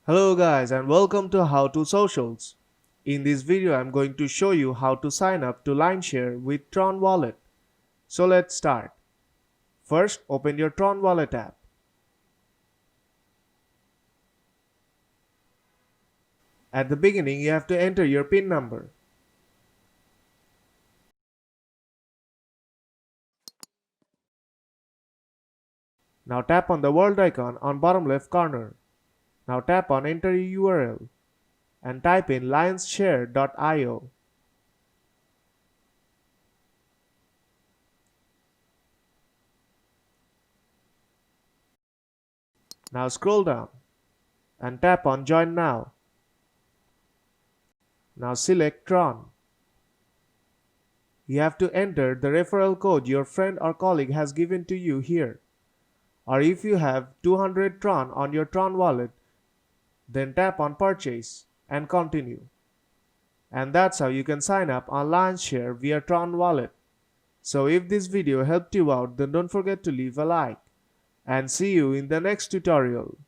Hello guys and welcome to How to Socials. In this video I'm going to show you how to sign up to Lionsshare with Tron Wallet. So let's start. First open your Tron Wallet app. At the beginning you have to enter your PIN number. Now tap on the world icon on bottom left corner. Now tap on enter a URL and type in lionshare.io. Now scroll down and tap on join now. Now select Tron. You have to enter the referral code your friend or colleague has given to you here. Or if you have 200 Tron on your Tron wallet, then tap on purchase and continue. And that's how you can sign up on Lionsshare via Tron wallet. So if this video helped you out, then don't forget to leave a like. And see you in the next tutorial.